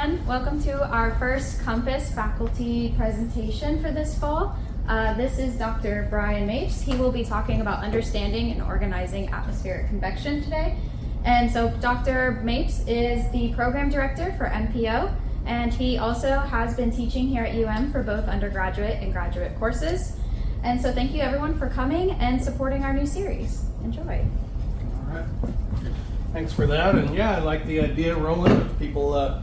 everyone. Welcome to our first Compass faculty presentation for this fall. This is Dr. Brian Mapes. He will be talking about understanding and organizing atmospheric convection today. And so Dr. Mapes is the program director for MPO, and he also has been teaching here at UM for both undergraduate and graduate courses. And so thank you everyone for coming and supporting our new series. Enjoy. All right. Thanks for that. And yeah, I like the idea, Roland, of people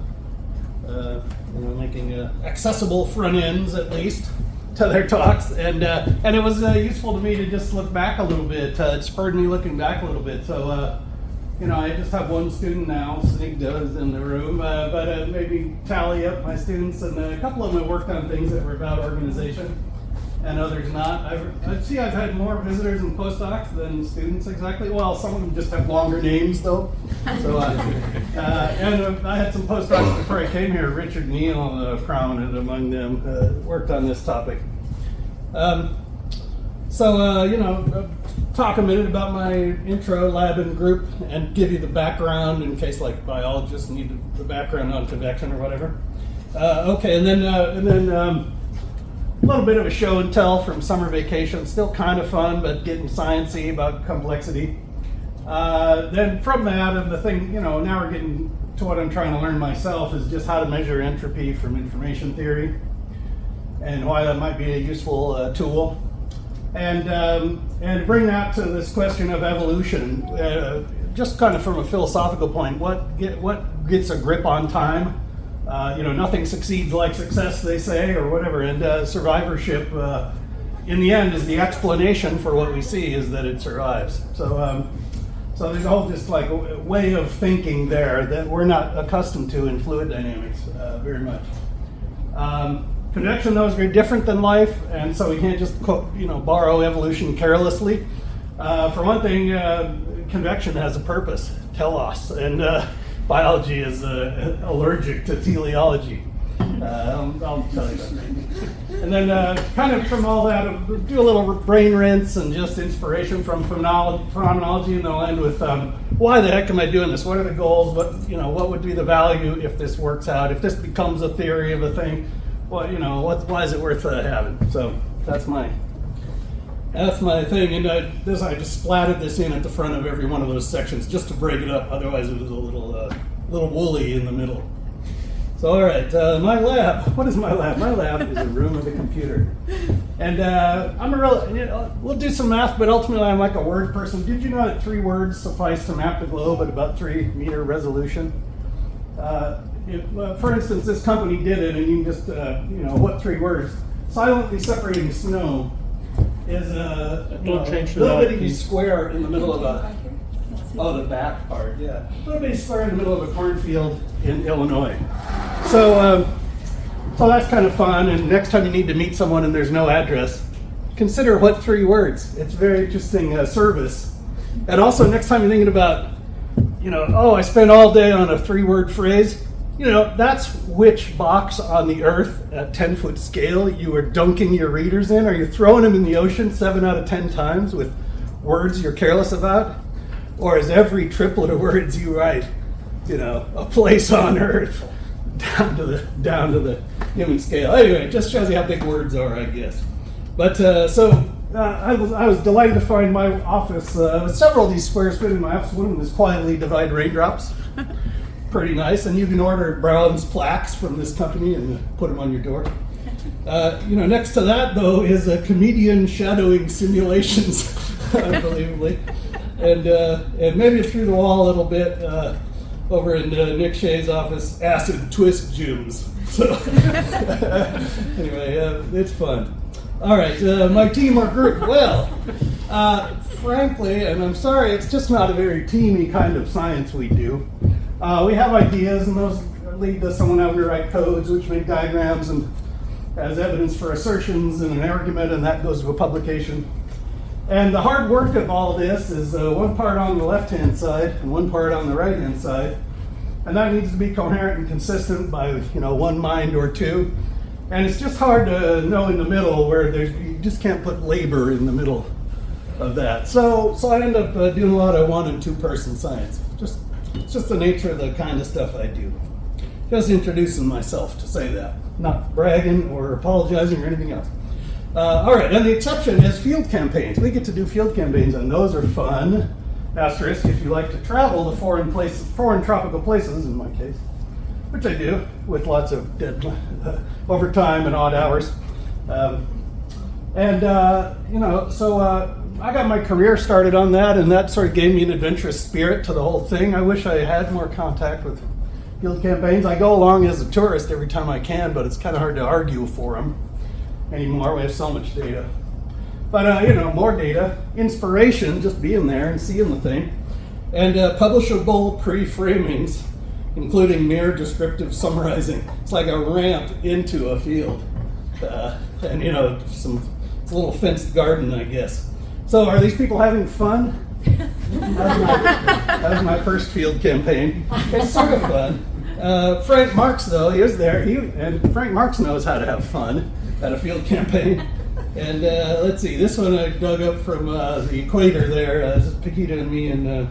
making accessible front ends at least to their talks. And it was useful to me to just look back a little bit. It spurred me looking back a little bit. So I just have one student now, Snigdha, is in the room, but maybe tally up my students, and a couple of them have worked on things that were about organization, and others not. I've had more visitors and postdocs than students exactly. Well, some of them just have longer names though. So, and I had some postdocs before I came here. Richard Neal, prominent among them, worked on this topic. Talk a minute about my intro lab and group and give you the background in case like biologists need the background on convection or whatever. And then a little bit of a show and tell from summer vacation, still kind of fun, but getting sciencey about complexity. Then from that, and the thing, now we're getting to what I'm trying to learn myself is just how to measure entropy from information theory and why that might be a useful tool. And bring that to this question of evolution, just kind of from a philosophical point. What gets a grip on time? Nothing succeeds like success, they say, or whatever. And survivorship, in the end, is the explanation for what we see is that it survives. So there's a whole just like a way of thinking there that we're not accustomed to in fluid dynamics very much. Convection, though, is very different than life, and so we can't just borrow evolution carelessly. For one thing, convection has a purpose, telos, and biology is allergic to teleology. I'll tell you that. And then kind of from all that, do a little brain rinse and just inspiration from phenomenology, and I'll end with why the heck am I doing this? What are the goals? What would be the value if this works out? If this becomes a theory of a thing? Well, why is it worth having? So that's my thing, and I just splatted this in at the front of every one of those sections just to break it up. Otherwise, it was a little woolly in the middle. So, all right, my lab. What is my lab? My lab is a room with a computer, and we'll do some math, but ultimately, I'm like a word person. Did you know that 3 words suffice to map the globe at about 3-meter resolution? For instance, this company did it, and you can just, what 3 words? Silently separating snow is a little bitty square in the middle of the back part, yeah. A little bitty square in the middle of a cornfield in Illinois. So that's kind of fun, and next time you need to meet someone and there's no address, consider what 3 words. It's a very interesting service. And also, next time you're thinking about, I spent all day on a 3-word phrase, that's which box on the earth at 10-foot scale you are dunking your readers in. Are you throwing them in the ocean 7 out of 10 times with words you're careless about? Or is every triplet of words you write, a place on earth down to the human scale? Anyway, it just shows you how big words are, I guess. But I was delighted to find my office. Several of these squares fit in my office. One of them is quietly divide raindrops. Pretty nice, and you can order bronze plaques from this company and put them on your door. Next to that, though, is a comedian shadowing simulations, unbelievably. And maybe through the wall a little bit, over in Nick Shea's office, acid twist gyms. So anyway, it's fun. All right, my team or group. Well, frankly, and I'm sorry, it's just not a very teamy kind of science we do. We have ideas, and those lead to someone having to write codes, which make diagrams and as evidence for assertions and an argument, and that goes to a publication. And the hard work of all this is one part on the left-hand side and one part on the right-hand side, and that needs to be coherent and consistent by one mind or two. And it's just hard to know in the middle where you just can't put labor in the middle of that. So I end up doing a lot of 1- and 2-person science. It's just the nature of the kind of stuff I do. Just introducing myself to say that, not bragging or apologizing or anything else. All right, and the exception is field campaigns. We get to do field campaigns, and those are fun. Asterisk, if you like to travel to foreign tropical places, in my case, which I do, with lots of dead overtime and odd hours. So I got my career started on that, and that sort of gave me an adventurous spirit to the whole thing. I wish I had more contact with field campaigns. I go along as a tourist every time I can, but it's kind of hard to argue for them anymore. We have so much data. But, more data, inspiration, just being there and seeing the thing, and publishable pre-framings, including mere descriptive summarizing. It's like a ramp into a field. It's a little fenced garden, I guess. So are these people having fun? That was my first field campaign. It's sort of fun. Frank Marks, though, he was there. And Frank Marks knows how to have fun at a field campaign. And let's see, this one I dug up from the equator there. This is Paquita and me in the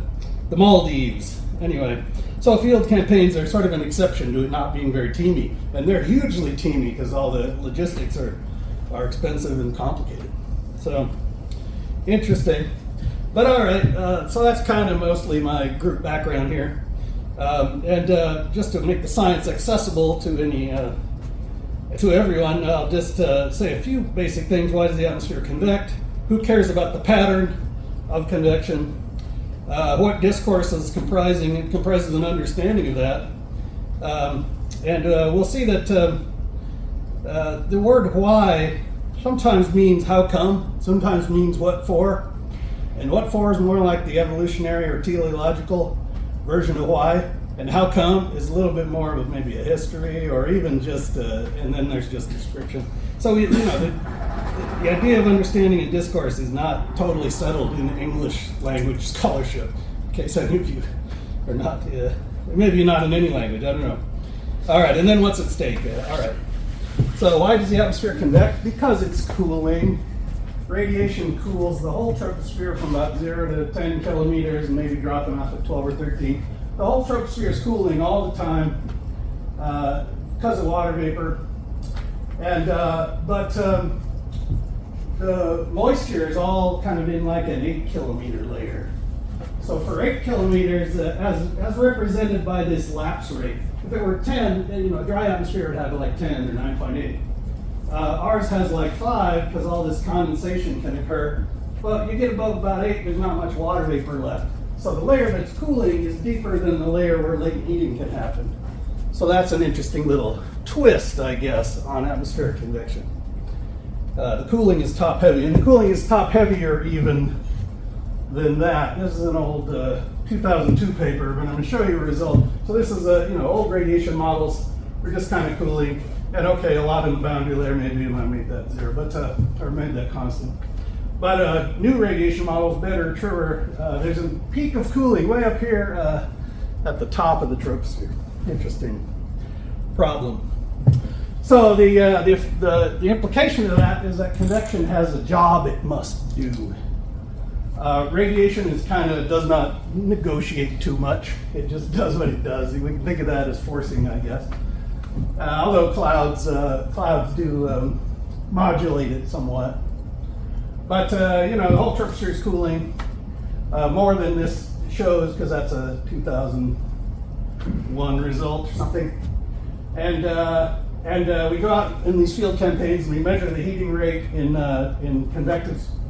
Maldives. Anyway, so field campaigns are sort of an exception to it not being very teamy. And they're hugely teamy because all the logistics are expensive and complicated. So, interesting. But all right, so that's kind of mostly my group background here. Just to make the science accessible to everyone, I'll just say a few basic things. Why does the atmosphere convect? Who cares about the pattern of convection? What discourse is comprises an understanding of that? We'll see that the word why sometimes means how come, sometimes means what for. And what for is more like the evolutionary or teleological version of why. And how come is a little bit more of maybe a history or even just, and then there's just description. So, the idea of understanding a discourse is not totally settled in English language scholarship. In case any of you are not, maybe not in any language, I don't know. All right, and then what's at stake? All right. So why does the atmosphere convect? Because it's cooling. Radiation cools the whole troposphere from about 0 to 10 kilometers and maybe dropping off at 12 or 13. The whole troposphere is cooling all the time because of water vapor. But the moisture is all kind of in like an 8-kilometer layer. So for 8 kilometers, as represented by this lapse rate, if it were 10, a dry atmosphere would have like 10 or 9.8. Ours has like 5 because all this condensation can occur. But you get above about 8, there's not much water vapor left. So the layer that's cooling is deeper than the layer where latent heating can happen. So that's an interesting little twist, I guess, on atmospheric convection. The cooling is top heavy, and the cooling is top heavier even than that. This is an old 2002 paper, but I'm going to show you a result. So this is old radiation models. We're just kind of cooling, and okay, a lot in the boundary layer. Maybe I made that 0, but or made that constant. But new radiation models, better, truer. There's a peak of cooling way up here at the top of the troposphere. Interesting problem. So the implication of that is that convection has a job it must do. Radiation does not negotiate too much. It just does what it does. We can think of that as forcing, I guess. Although clouds do modulate it somewhat. But, the whole troposphere is cooling more than this shows because that's a 2001 result or something. And we go out in these field campaigns and we measure the heating rate in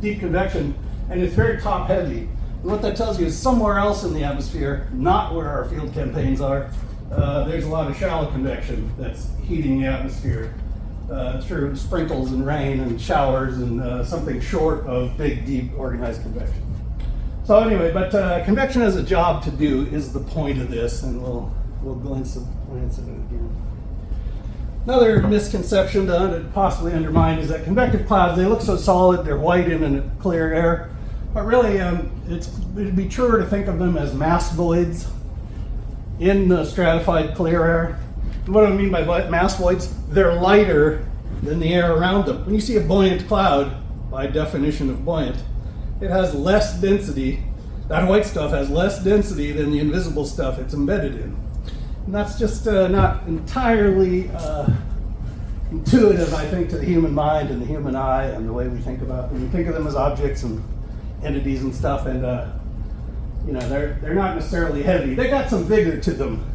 deep convection, and it's very top heavy. And what that tells you is somewhere else in the atmosphere, not where our field campaigns are, there's a lot of shallow convection that's heating the atmosphere. Through sprinkles and rain and showers and something short of big, deep, organized convection. So anyway, but convection has a job to do is the point of this, and we'll glance at it again. Another misconception to possibly undermine is that convective clouds, they look so solid, they're white in a clear air, but really it'd be truer to think of them as mass voids in the stratified clear air. What do I mean by mass voids? They're lighter than the air around them. When you see a buoyant cloud, by definition of buoyant, it has less density. That white stuff has less density than the invisible stuff it's embedded in. And that's just not entirely intuitive, I think, to the human mind and the human eye and the way we think about them. We think of them as objects and entities and stuff, and they're not necessarily heavy. They got some vigor to them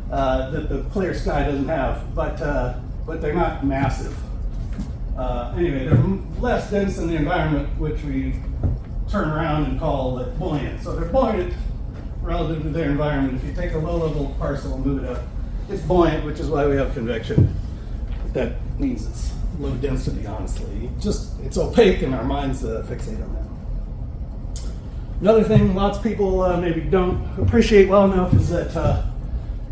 that the clear sky doesn't have, but they're not massive. Anyway, they're less dense than the environment, which we turn around and call buoyant. So they're buoyant relative to their environment. If you take a low-level parcel and move it up, it's buoyant, which is why we have convection. That means it's low density, honestly. It's opaque, and our minds fixate on that. Another thing lots of people maybe don't appreciate well enough is that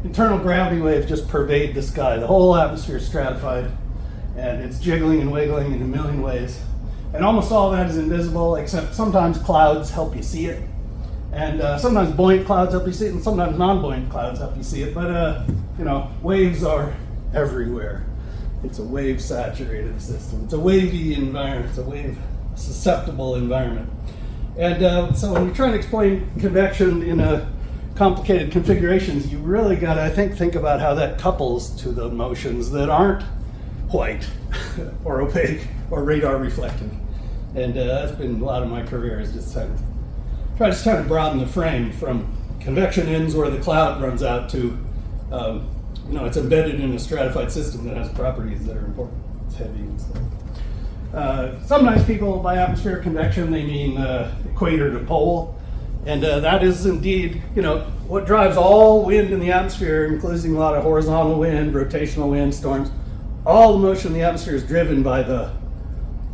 internal gravity waves just pervade the sky. The whole atmosphere is stratified, and it's jiggling and wiggling in a million ways. And almost all of that is invisible, except sometimes clouds help you see it. And sometimes buoyant clouds help you see it, and sometimes non-buoyant clouds help you see it. But, waves are everywhere. It's a wave-saturated system. It's a wavy environment. It's a wave-susceptible environment. And so when you're trying to explain convection in a complicated configurations, you really got to, I think about how that couples to the motions that aren't white or opaque or radar reflective. And that's been a lot of my career, is just try to broaden the frame from convection ends where the cloud runs out to, it's embedded in a stratified system that has properties that are important. It's heavy and stuff. Sometimes people, by atmospheric convection, they mean equator to pole. And that is indeed, what drives all wind in the atmosphere, including a lot of horizontal wind, rotational wind, storms. All the motion in the atmosphere is driven by the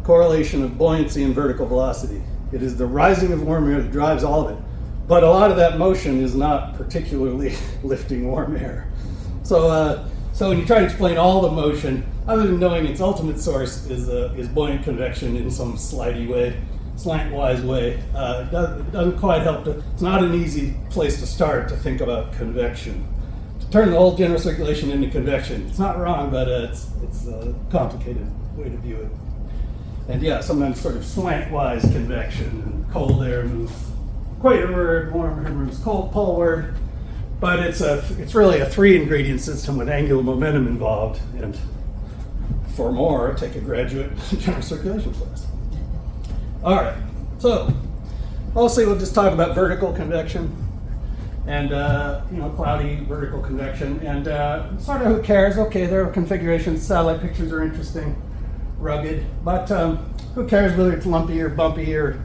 correlation of buoyancy and vertical velocity. It is the rising of warm air that drives all of it. But a lot of that motion is not particularly lifting warm air. So when you try to explain all the motion, other than knowing its ultimate source is buoyant convection in some slantwise way, it doesn't quite help it's not an easy place to start to think about convection. To turn the whole general circulation into convection, it's not wrong, but it's a complicated way to view it. And sometimes sort of slantwise convection, and cold air moves equatorward, warm air moves poleward. But it's really a 3-ingredient system with angular momentum involved. And for more, take a graduate general circulation class. All right, so mostly we'll just talk about vertical convection and cloudy vertical convection, and sort of who cares? Okay, there are configurations. Satellite pictures are interesting, rugged, but who cares whether it's lumpy or bumpy or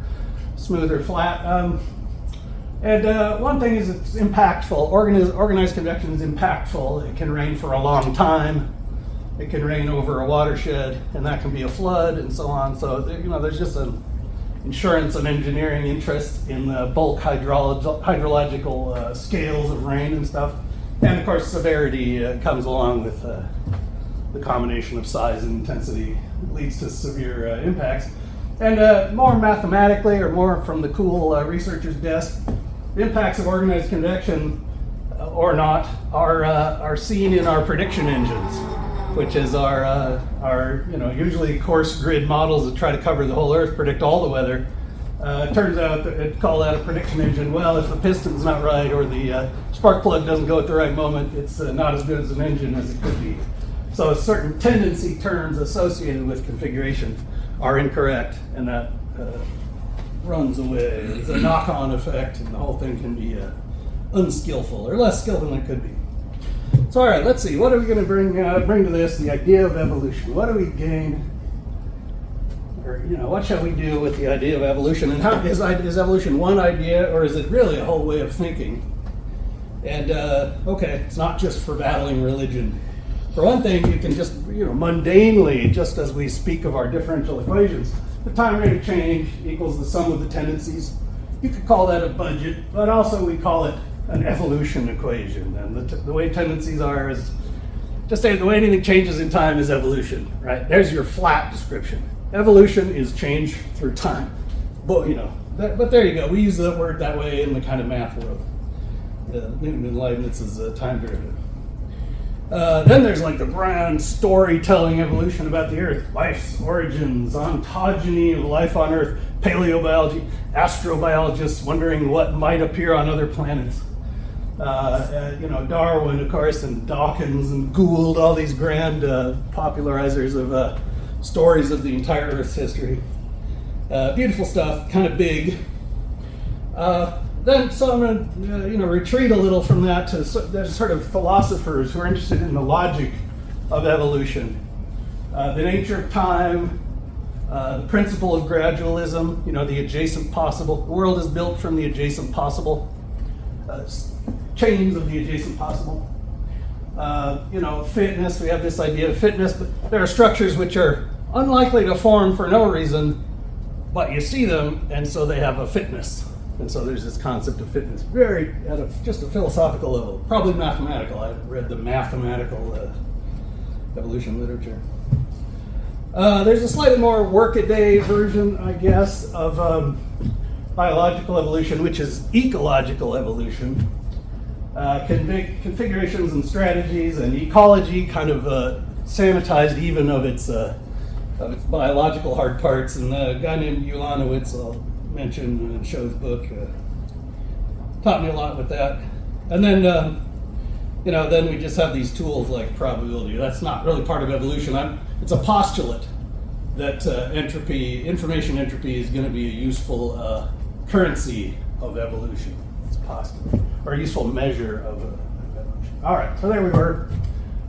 smooth or flat? And one thing is it's impactful. Organized convection is impactful. It can rain for a long time. It can rain over a watershed, and that can be a flood and so on. So there's just an insurance and engineering interest in the bulk hydrological scales of rain and stuff. And of course, severity comes along with the combination of size and intensity leads to severe impacts. And more mathematically, or more from the cool researcher's desk, the impacts of organized convection or not are seen in our prediction engines, which is our usually coarse grid models that try to cover the whole Earth, predict all the weather. It turns out that it call that a prediction engine. Well, if the piston's not right or the spark plug doesn't go at the right moment, it's not as good as an engine as it could be. So certain tendency terms associated with configuration are incorrect, and that runs away. It's a knock-on effect, and the whole thing can be unskillful or less skillful than it could be. So, all right, let's see. What are we going to bring to this? The idea of evolution. What do we gain? Or what shall we do with the idea of evolution? And how is evolution one idea, or is it really a whole way of thinking? And okay, it's not just for battling religion. For one thing, you can just mundanely, just as we speak of our differential equations, the time rate of change equals the sum of the tendencies. You could call that a budget, but also we call it an evolution equation. And the way tendencies are is just say the way anything changes in time is evolution, right? There's your flat description. Evolution is change through time. But but there you go. We use the word that way in the kind of math world. Newton and Leibniz's time derivative. Then there's like the grand storytelling evolution about the Earth, life's origins, ontogeny of life on Earth, paleobiology, astrobiologists wondering what might appear on other planets. Darwin, of course, and Dawkins and Gould, all these grand popularizers of stories of the entire Earth's history. Beautiful stuff, kind of big. So I'm going to retreat a little from that to sort of philosophers who are interested in the logic of evolution, the nature of time, the principle of gradualism, the adjacent possible. The world is built from the adjacent possible, chains of the adjacent possible. Fitness, we have this idea of fitness, but there are structures which are unlikely to form for no reason, but you see them, and so they have a fitness. And so there's this concept of fitness, very at just a philosophical level, probably mathematical. I've read the mathematical evolution literature. There's a slightly more workaday version, I guess, of biological evolution, which is ecological evolution. Configurations and strategies and ecology, kind of sanitized even of its biological hard parts. And a guy named Ulanowitz, I'll mention in Show's book, taught me a lot with that. And then, then we just have these tools like probability. That's not really part of evolution. It's a postulate that information entropy is going to be a useful currency of evolution. It's a postulate, or a useful measure of evolution. All right, so there we were.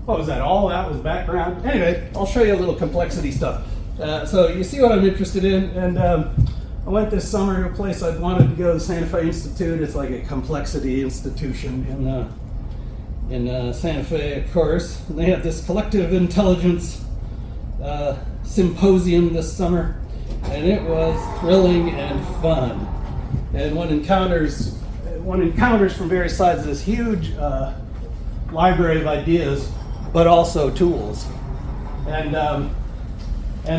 What was that? All that was background. Anyway, I'll show you a little complexity stuff. So you see what I'm interested in, and I went this summer to a place I'd wanted to go, the Santa Fe Institute. It's like a complexity institution in Santa Fe, of course. And they had this collective intelligence symposium this summer, and it was thrilling and fun. And one encounters from various sides this huge library of ideas, but also tools. And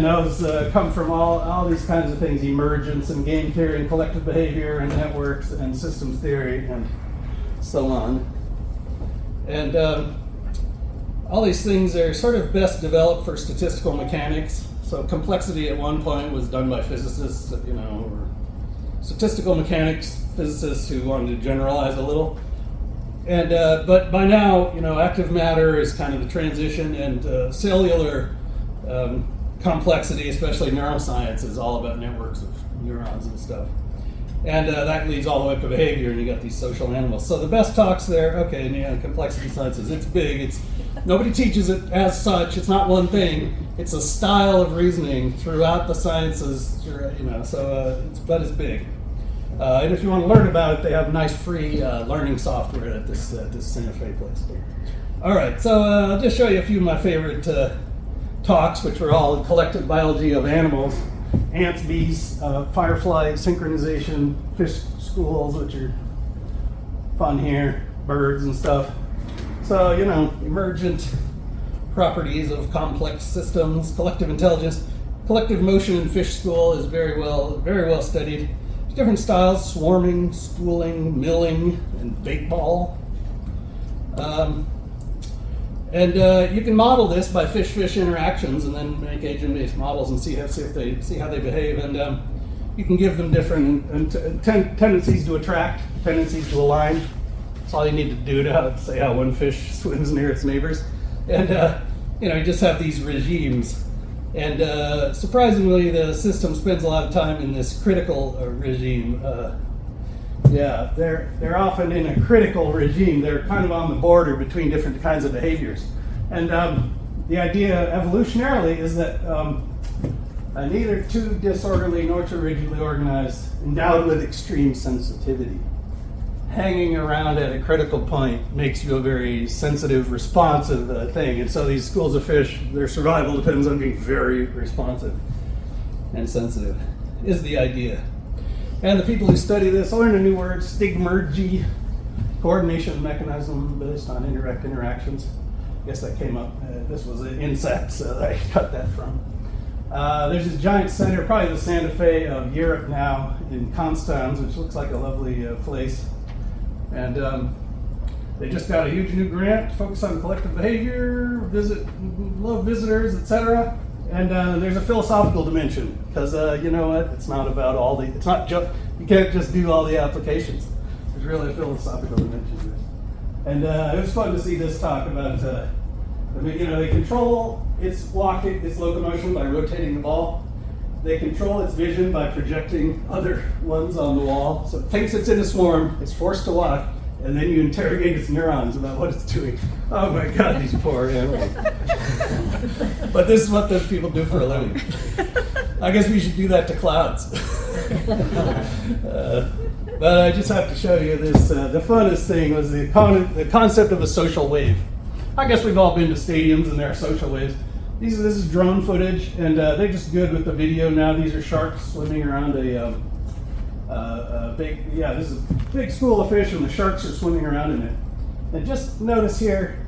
those come from all these kinds of things: emergence and game theory and collective behavior and networks and systems theory and so on. And all these things are sort of best developed for statistical mechanics. So complexity at one point was done by physicists, or statistical mechanics physicists who wanted to generalize a little. And but by now, active matter is kind of the transition, and cellular complexity, especially neuroscience, is all about networks of neurons and stuff. And that leads all the way up to behavior, and you got these social animals. So the best talks there, complexity sciences, it's big. Nobody teaches it as such. It's not one thing. It's a style of reasoning throughout the sciences, but it's big. And if you want to learn about it, they have nice free learning software at this Santa Fe place. All right, so I'll just show you a few of my favorite talks, which were all collective biology of animals: ants, bees, firefly synchronization, fish schools, which are fun here, birds and stuff. So, emergent properties of complex systems, collective intelligence, collective motion in fish school is very well studied. There's different styles: swarming, schooling, milling, and bait ball. And you can model this by fish-fish interactions, and then make agent-based models and see how they behave. And you can give them different tendencies to attract, tendencies to align. That's all you need to do to say how one fish swims near its neighbors. And you just have these regimes. And surprisingly, the system spends a lot of time in this critical regime. They're often in a critical regime. They're kind of on the border between different kinds of behaviors. And the idea evolutionarily is that neither too disorderly nor too rigidly organized, endowed with extreme sensitivity. Hanging around at a critical point makes you a very sensitive, responsive thing. And so these schools of fish, their survival depends on being very responsive and sensitive, is the idea. And the people who study this, I learned a new word: stigmergy, coordination mechanism based on indirect interactions. I guess that came up. This was an insect, so I cut that from. There's this giant center, probably the Santa Fe of Europe now, in Konstanz, which looks like a lovely place. And they just got a huge new grant to focus on collective behavior, love visitors, etc. And there's a philosophical dimension, because you know what? It's not about you can't just do all the applications. There's really a philosophical dimension to this. And it was fun to see this talk about, they control its locomotion by rotating the ball. They control its vision by projecting other ones on the wall. So it thinks it's in a swarm, it's forced to walk, and then you interrogate its neurons about what it's doing. Oh my God, these poor animals. But this is what those people do for a living. I guess we should do that to clouds. But I just have to show you this. The funnest thing was the concept of a social wave. I guess we've all been to stadiums and there are social waves. This is drone footage, and they're just good with the video now. These are sharks swimming around this is a big school of fish, and the sharks are swimming around in it. And just notice here,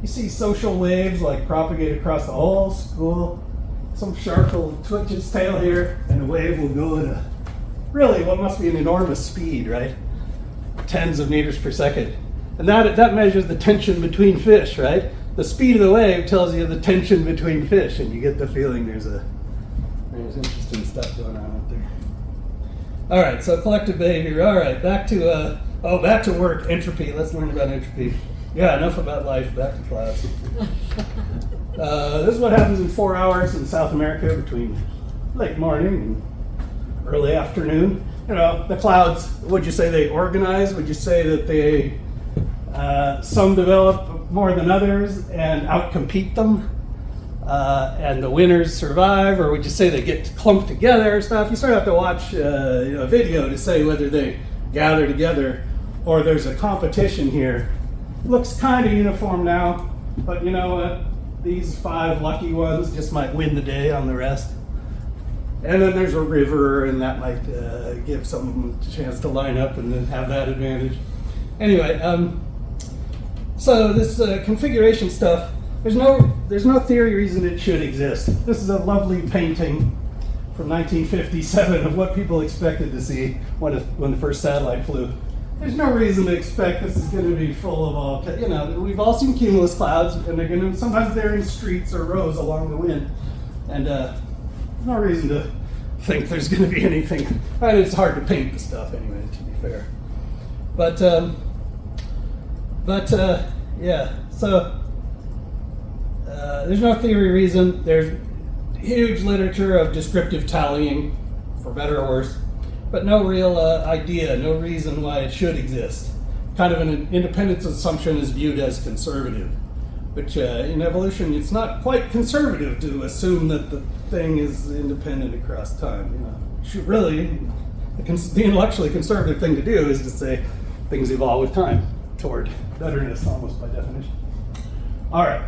you see social waves like propagate across the whole school. Some shark will twitch its tail here, and a wave will go at really what must be an enormous speed, right? Tens of meters per second. And that measures the tension between fish, right? The speed of the wave tells you the tension between fish, and you get the feeling there's interesting stuff going on out there. All right, so collective behavior. All right, back to work, entropy. Let's learn about entropy. Yeah, enough about life, back to class. This is what happens in 4 hours in South America between late morning and early afternoon. The clouds, would you say they organize? Would you say that they, some develop more than others and outcompete them? And the winners survive? Or would you say they get clumped together or stuff? You sort of have to watch a video to say whether they gather together or there's a competition here. Looks kind of uniform now, but you know what? These 5 lucky ones just might win the day on the rest. And then there's a river, and that might give some of them a chance to line up and then have that advantage. Anyway, so this configuration stuff, there's no theory reason it should exist. This is a lovely painting from 1957 of what people expected to see when the first satellite flew. There's no reason to expect this is going to be full of all, we've all seen cumulus clouds, and sometimes they're in streets or rows along the wind. And no reason to think there's going to be anything. And it's hard to paint the stuff anyway, to be fair. But there's no theory reason. There's huge literature of descriptive tallying, for better or worse, but no real idea, no reason why it should exist. Kind of an independence assumption is viewed as conservative, which in evolution, it's not quite conservative to assume that the thing is independent across time. Really, the intellectually conservative thing to do is to say things evolve with time toward betterness, almost by definition. All right.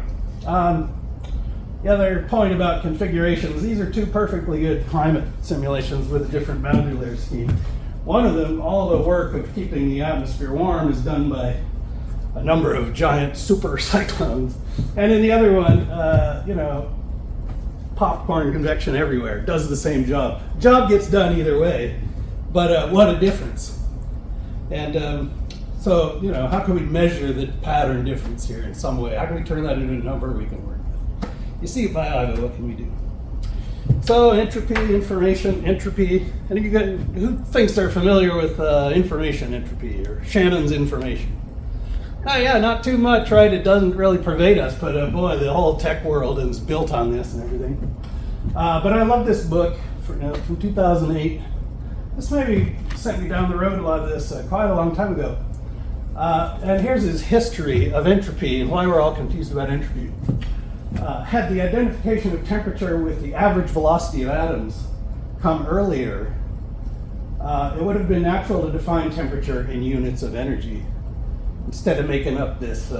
The other point about configurations, these are 2 perfectly good climate simulations with a different boundary layer scheme. One of them, all the work of keeping the atmosphere warm is done by a number of giant super cyclones. And in the other one, popcorn convection everywhere does the same job. Job gets done either way, but what a difference. And so, how can we measure the pattern difference here in some way? How can we turn that into a number we can work with? You see it by eye, but what can we do? So entropy, information, entropy. And who thinks they're familiar with information entropy or Shannon's information? Oh yeah, not too much, right? It doesn't really pervade us, but boy, the whole tech world is built on this and everything. But I love this book from 2008. This maybe sent me down the road a lot of this quite a long time ago. And here's his history of entropy and why we're all confused about entropy. Had the identification of temperature with the average velocity of atoms come earlier, it would have been natural to define temperature in units of energy instead of making up this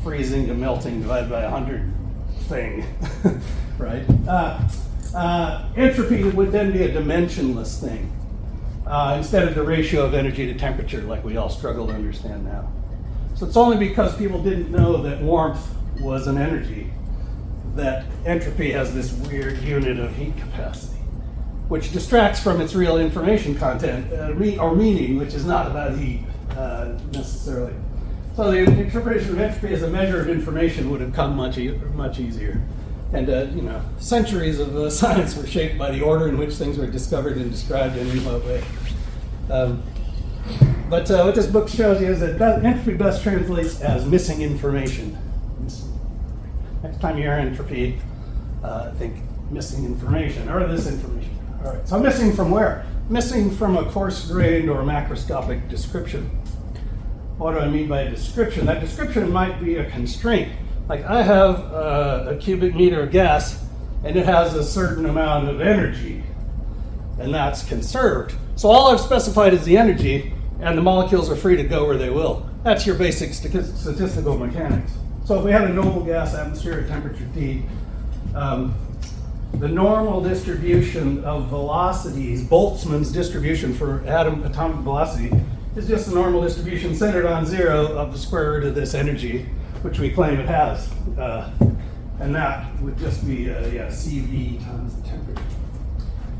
freezing to melting divided by 100 thing, right? Entropy would then be a dimensionless thing instead of the ratio of energy to temperature like we all struggle to understand now. So it's only because people didn't know that warmth was an energy that entropy has this weird unit of heat capacity, which distracts from its real information content or meaning, which is not about heat necessarily. So the interpretation of entropy as a measure of information would have come much easier. And centuries of science were shaped by the order in which things were discovered and described and in what way. But what this book shows you is that entropy best translates as missing information. Next time you hear entropy, think missing information or this information. All right, so missing from where? Missing from a coarse-grained or macroscopic description. What do I mean by a description? That description might be a constraint. Like I have a cubic meter of gas and it has a certain amount of energy, and that's conserved. So all I've specified is the energy, and the molecules are free to go where they will. That's your basic statistical mechanics. So if we had a noble gas atmosphere at temperature T, the normal distribution of velocities, Boltzmann's distribution for atomic velocity, is just the normal distribution centered on 0 of the square root of this energy, which we claim it has. And that would just be CV times the temperature.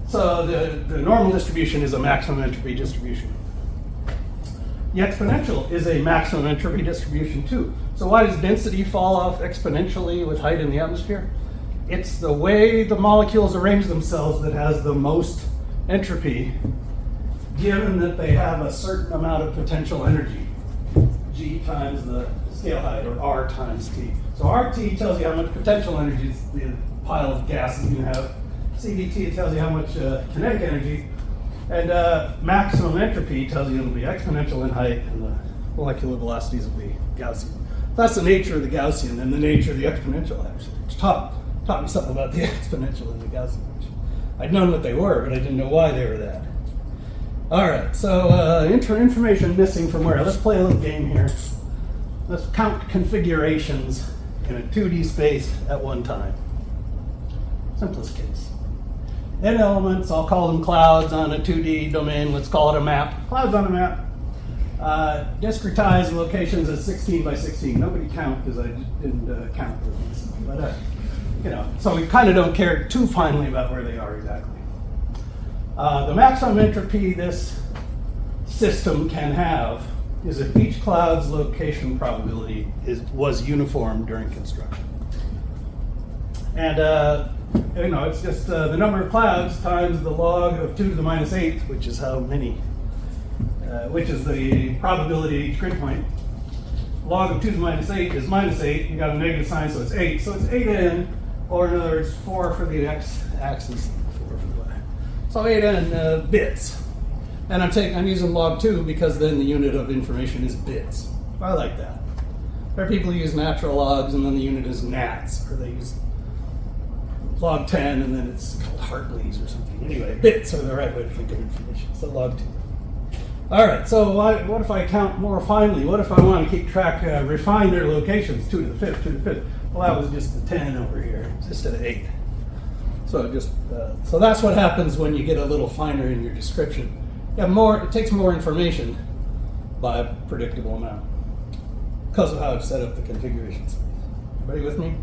So the normal distribution is a maximum entropy distribution. The exponential is a maximum entropy distribution too. So why does density fall off exponentially with height in the atmosphere? It's the way the molecules arrange themselves that has the most entropy, given that they have a certain amount of potential energy, G times the scale height, or R times T. So RT tells you how much potential energy the pile of gas is going to have. CVT tells you how much kinetic energy. And maximum entropy tells you it'll be exponential in height, and the molecular velocities will be Gaussian. That's the nature of the Gaussian and the nature of the exponential, actually, which taught me something about the exponential and the Gaussian. I'd known what they were, but I didn't know why they were that. All right, so information missing from where? Let's play a little game here. Let's count configurations in a 2D space at one time. Simplest case. N elements, I'll call them clouds on a 2D domain. Let's call it a map. Clouds on a map. Discretize locations as 16 by 16. Nobody count because I didn't count those. But so we kind of don't care too finely about where they are exactly. The maximum entropy this system can have is if each cloud's location probability was uniform during construction. And it's just the number of clouds times the log of 2 to the minus 8, which is how many, which is the probability at each grid point. Log of 2 to the minus 8 is minus 8. You got a negative sign, so it's 8. So it's 8n, or in other words, 4 for the x-axis, 4 for the y. So 8n bits. And I'm using log 2 because then the unit of information is bits. I like that. There are people who use natural logs and then the unit is nats, or they use log 10 and then it's called Hartleys or something. Anyway, bits are the right way to think of information. So log 2. All right, so what if I count more finely? What if I want to keep track, refine their locations, 2 to the 5th, 2 to the 5th? Well, that was just the 10 over here, instead of 8. So so that's what happens when you get a little finer in your description. It takes more information by a predictable amount because of how I've set up the configuration space. Everybody with me?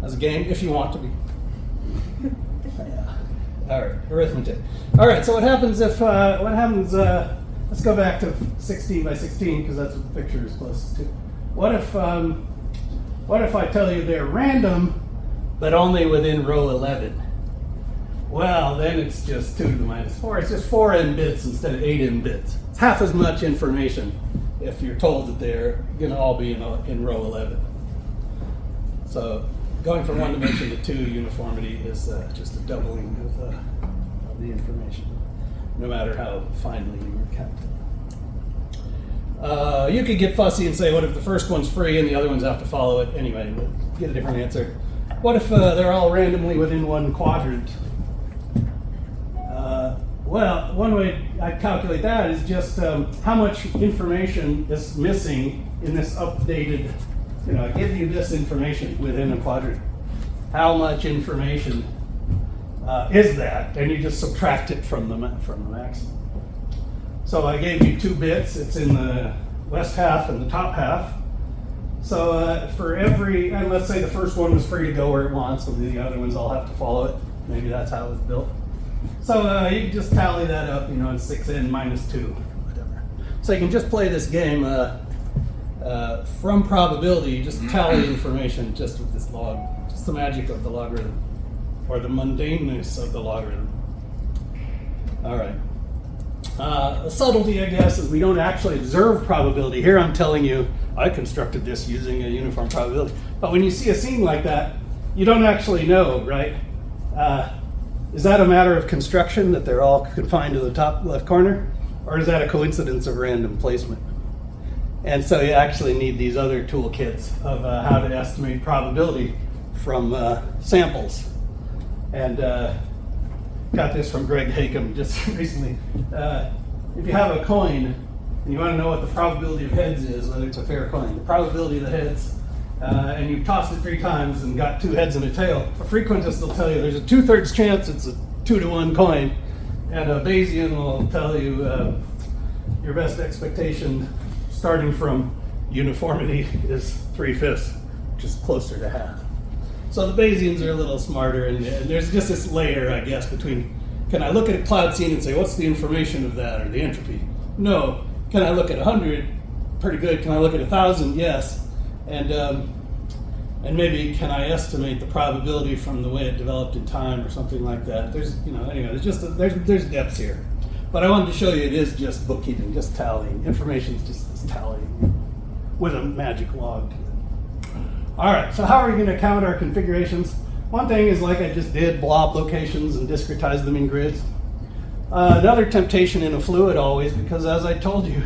As a game, if you want to be. Yeah. All right, arithmetic. All right, so what happens if, let's go back to 16 by 16 because that's what the picture is closest to. What if I tell you they're random, but only within row 11? Well, then it's just 2 to the minus 4. It's just 4n bits instead of 8n bits. It's half as much information if you're told that they're going to all be in row 11. So going from 1 dimension to 2 uniformity is just a doubling of the information, no matter how finely you were counting. You could get fussy and say, what if the first one's free and the other ones have to follow it? Anyway, we'll get a different answer. What if they're all randomly within one quadrant? Well, one way I'd calculate that is just how much information is missing in this updated, I give you this information within a quadrant. How much information is that? And you just subtract it from the maximum. So I gave you 2 bits. It's in the west half and the top half. So for every, and let's say the first one was free to go where it wants, so the other ones all have to follow it. Maybe that's how it was built. So you can just tally that up, it's 6n minus 2, whatever. So you can just play this game from probability, you just tally information just with this log. Just the magic of the logarithm, or the mundaneness of the logarithm. All right. A subtlety, I guess, is we don't actually observe probability. Here I'm telling you, I constructed this using a uniform probability. But when you see a scene like that, you don't actually know, right? Is that a matter of construction, that they're all confined to the top left corner? Or is that a coincidence of random placement? And so you actually need these other toolkits of how to estimate probability from samples. And got this from Greg Hakem just recently. If you have a coin and you want to know what the probability of heads is, whether it's a fair coin, the probability of the heads, and you've tossed it 3 times and got 2 heads and a tail, a frequentist will tell you there's a 2/3 chance it's a 2-to-1 coin, and a Bayesian will tell you your best expectation starting from uniformity is 3/5, which is closer to half. So the Bayesians are a little smarter, and there's just this layer, I guess, between, can I look at a cloud scene and say, what's the information of that, or the entropy? No. Can I look at 100? Pretty good. Can I look at 1,000? Yes. And maybe can I estimate the probability from the way it developed in time, or something like that? There's, anyway, there's just there's depths here. But I wanted to show you it is just bookkeeping, just tallying. Information's just this tallying with a magic log to it. All right, so how are we going to count our configurations? One thing is, like I just did, blob locations and discretize them in grids. Another temptation in a fluid always, because as I told you,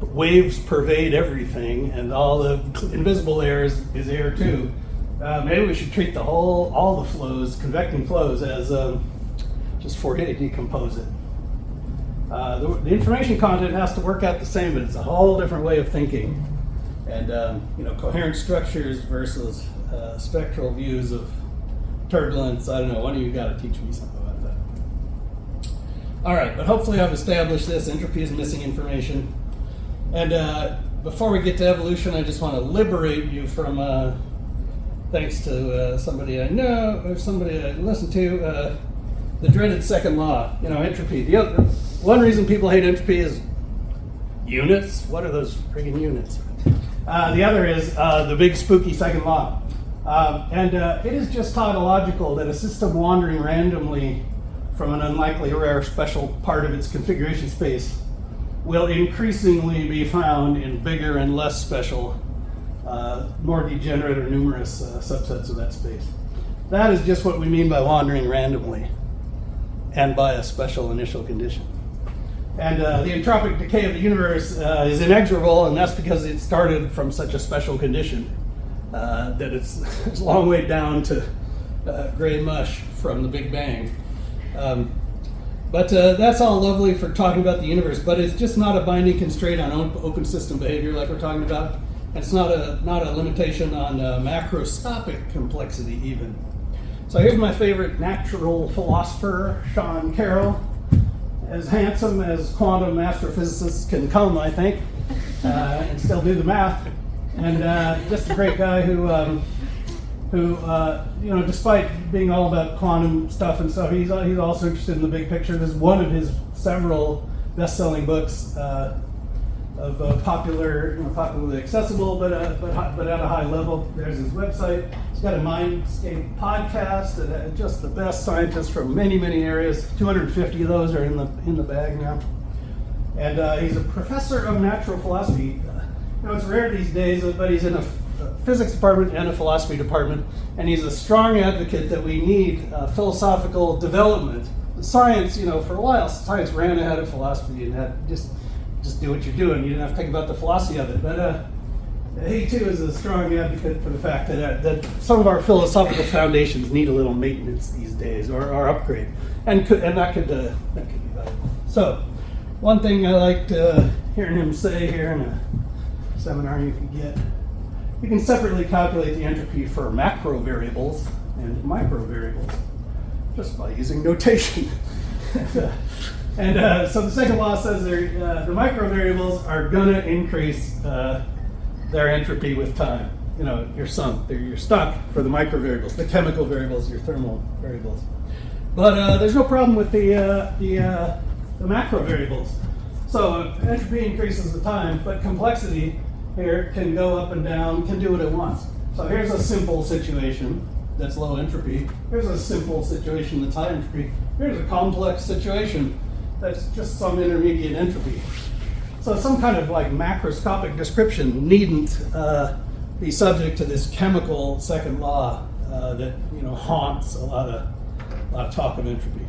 waves pervade everything, and all the invisible air is air too. Maybe we should treat all the flows, convecting flows, as just Fourier decompose it. The information content has to work out the same, but it's a whole different way of thinking. And coherent structures versus spectral views of turbulence. I don't know. One of you got to teach me something about that. All right, but hopefully I've established this. Entropy is missing information. And before we get to evolution, I just want to liberate you from, thanks to somebody I know or somebody I listen to, the dreaded second law. Entropy. One reason people hate entropy is units. What are those friggin' units? The other is the big spooky second law. And it is just tautological that a system wandering randomly from an unlikely rare special part of its configuration space will increasingly be found in bigger and less special, more degenerate or numerous subsets of that space. That is just what we mean by wandering randomly and by a special initial condition. And the entropic decay of the universe is inexorable, and that's because it started from such a special condition that it's a long way down to gray mush from the Big Bang. But that's all lovely for talking about the universe, but it's just not a binding constraint on open system behavior like we're talking about. And it's not a limitation on macroscopic complexity even. So here's my favorite natural philosopher, Sean Carroll. As handsome as quantum astrophysicists can come, I think, and still do the math. And just a great guy who despite being all about quantum stuff and stuff, he's also interested in the big picture. This is one of his several best-selling books of popularly accessible, but at a high level. There's his website. He's got a Mindscape podcast, and just the best scientists from many, many areas. 250 of those are in the bag now. And he's a professor of natural philosophy. It's rare these days, but he's in a physics department and a philosophy department, and he's a strong advocate that we need philosophical development. Science, for a while, science ran ahead of philosophy and had just do what you're doing. You didn't have to think about the philosophy of it. But he too is a strong advocate for the fact that some of our philosophical foundations need a little maintenance these days, or upgrade, and that could be valuable. So, one thing I liked hearing him say here in a seminar you can get. You can separately calculate the entropy for macro variables and micro variables just by using notation. And so the second law says the micro variables are going to increase their entropy with time. You're stuck for the micro variables, the chemical variables, your thermal variables. But there's no problem with the macro variables. So entropy increases with time, but complexity here can go up and down, can do what it wants. So here's a simple situation that's low entropy. Here's a simple situation that's high entropy. Here's a complex situation that's just some intermediate entropy. So some kind of like macroscopic description needn't be subject to this chemical second law that haunts a lot of talk of entropy.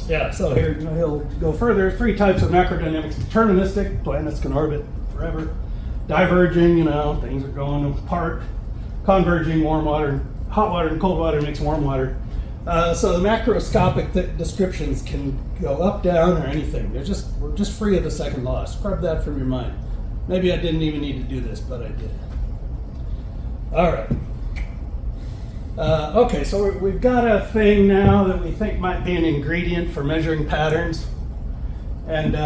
Yeah, so here he'll go further. 3 types of macrodynamics: deterministic, planets can orbit forever; diverging, things are going apart; converging, warm water, hot water and cold water mix warm water. So the macroscopic descriptions can go up, down, or anything. We're just free of the second law. Scrub that from your mind. Maybe I didn't even need to do this, but I did. All right. Okay, so we've got a thing now that we think might be an ingredient for measuring patterns, and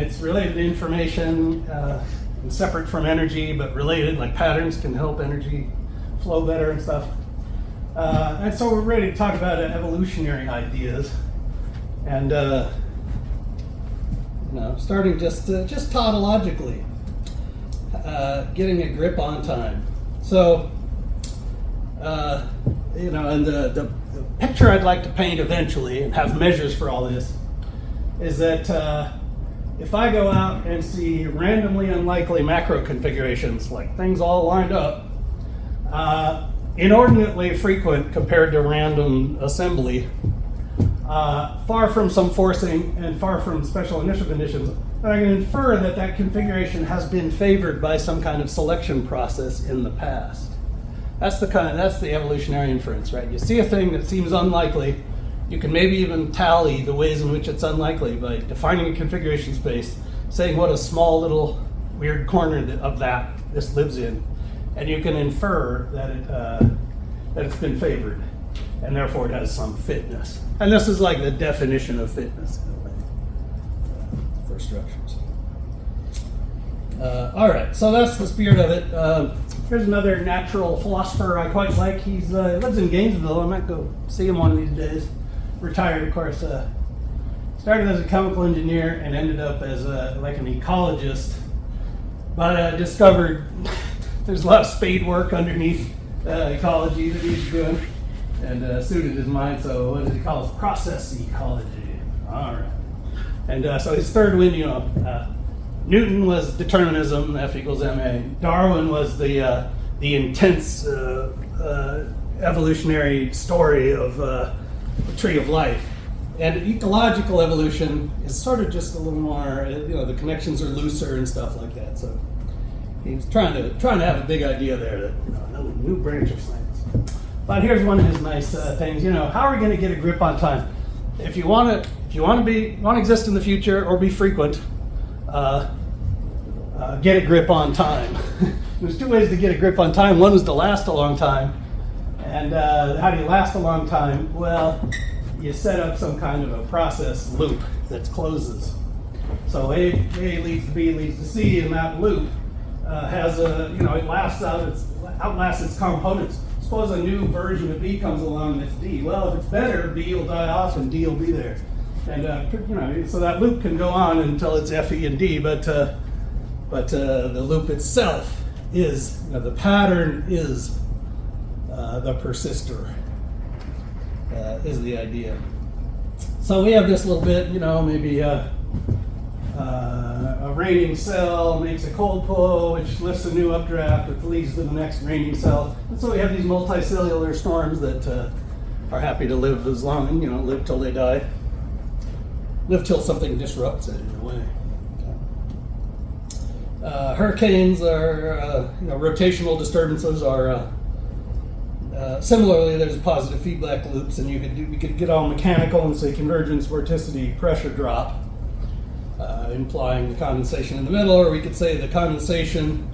it's related to information, and separate from energy, but related. Like patterns can help energy flow better and stuff. And so we're ready to talk about evolutionary ideas, and starting just tautologically, getting a grip on time. So. And the picture I'd like to paint eventually, and have measures for all this, is that if I go out and see randomly unlikely macro configurations, like things all lined up, inordinately frequent compared to random assembly, far from some forcing and far from special initial conditions, I can infer that configuration has been favored by some kind of selection process in the past. That's the evolutionary inference, right? You see a thing that seems unlikely, you can maybe even tally the ways in which it's unlikely by defining a configuration space, saying what a small little weird corner of this lives in, and you can infer that it's been favored, and therefore it has some fitness. And this is like the definition of fitness in a way for structures. All right, so that's the spirit of it. Here's another natural philosopher I quite like. He lives in Gainesville. I might go see him one of these days. Retired, of course. Started as a chemical engineer and ended up as like an ecologist. But discovered there's a lot of spade work underneath ecology that he's doing, and suited his mind. So what does he call it? Process ecology. All right. And so his third win, Newton was determinism, F equals ma. Darwin was the intense evolutionary story of the tree of life. And ecological evolution is sort of just a little more, the connections are looser and stuff like that. So he's trying to have a big idea there that no new branch of science. But here's one of his nice things. How are we going to get a grip on time? If you want to exist in the future or be frequent, get a grip on time. There's 2 ways to get a grip on time. One is to last a long time. And how do you last a long time? Well, you set up some kind of a process loop that closes. So A leads to B leads to C, and that loop has it outlasts its components. Suppose a new version of B comes along that's D. Well, if it's better, B will die off and D will be there. And so that loop can go on until it's F, E, and D, but the loop itself is, the pattern is the persister, is the idea. So we have this little bit, maybe a raining cell makes a cold pull, which lifts a new updraft, which leads to the next raining cell. And so we have these multicellular storms that are happy to live as long, and live till they die. Live till something disrupts it in a way. Hurricanes are, rotational disturbances are, similarly, there's positive feedback loops, and we could get all mechanical and say convergence, vorticity, pressure drop, implying the condensation in the middle, or we could say the condensation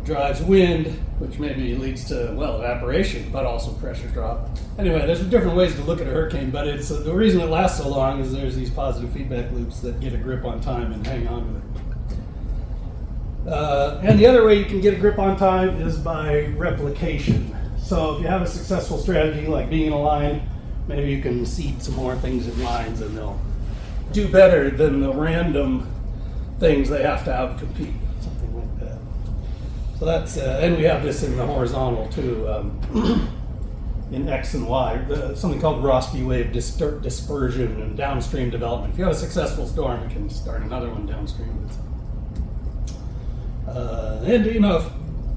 drives wind, which maybe leads to, evaporation, but also pressure drop. Anyway, there's different ways to look at a hurricane, but it's the reason it lasts so long is there's these positive feedback loops that get a grip on time and hang on to it. And the other way you can get a grip on time is by replication. So if you have a successful strategy like being in a line, maybe you can seed some more things in lines and they'll do better than the random things they have to outcompete, something like that. So that's, and we have this in the horizontal too. in X and Y, something called Rossby wave dispersion and downstream development. If you have a successful storm, it can start another one downstream. And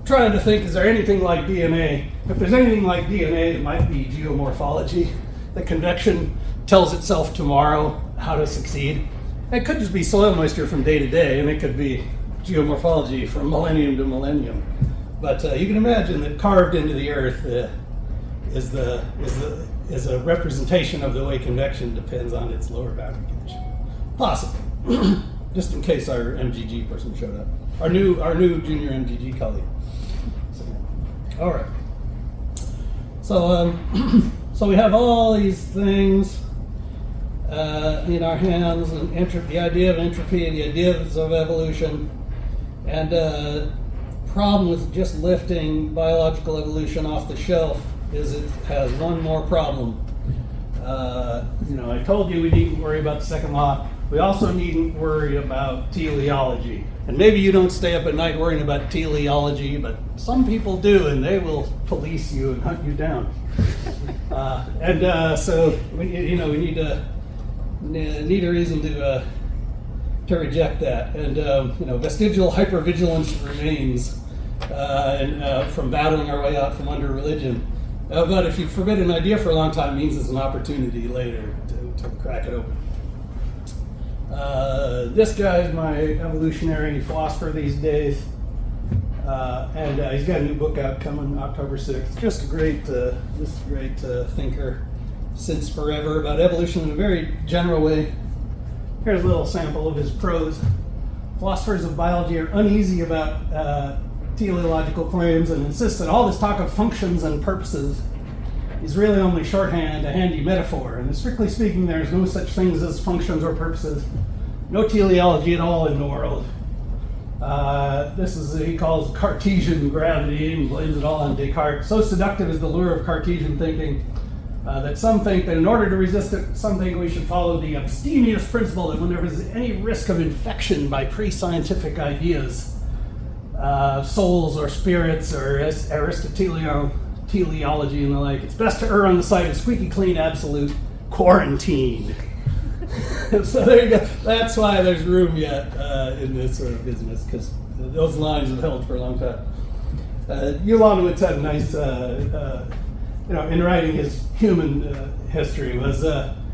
trying to think, is there anything like DNA? If there's anything like DNA, it might be geomorphology. The convection tells itself tomorrow how to succeed. It could just be soil moisture from day to day, and it could be geomorphology from millennium to millennium. But you can imagine that carved into the earth is a representation of the way convection depends on its lower boundary condition. Possible. Just in case our MGG person showed up. Our new junior MGG colleague. So, all right. So so we have all these things in our hands, and the idea of entropy and the ideas of evolution, and problem with just lifting biological evolution off the shelf is it has one more problem. I told you we needn't worry about the second law. We also needn't worry about teleology. And maybe you don't stay up at night worrying about teleology, but some people do, and they will police you and hunt you down. So we need a reason to reject that. And vestigial hypervigilance remains from battling our way out from under religion. But if you forbid an idea for a long time, it means there's an opportunity later to crack it open. This guy's my evolutionary philosopher these days, and he's got a new book out coming October 6th. Just a great thinker since forever about evolution in a very general way. Here's a little sample of his prose. Philosophers of biology are uneasy about teleological claims and insist that all this talk of functions and purposes is really only shorthand, a handy metaphor. And strictly speaking, there's no such things as functions or purposes, no teleology at all in the world. This is, he calls Cartesian gravity, and blames it all on Descartes. So seductive is the lure of Cartesian thinking that some think that in order to resist it, some think we should follow the abstemious principle that when there is any risk of infection by pre-scientific ideas, souls or spirits or Aristotelian teleology and the like, it's best to err on the side of squeaky clean absolute quarantine. So there you go. That's why there's room yet in this sort of business, because those lines have held for a long time. Ulanowitz had a nice, in writing his human history, was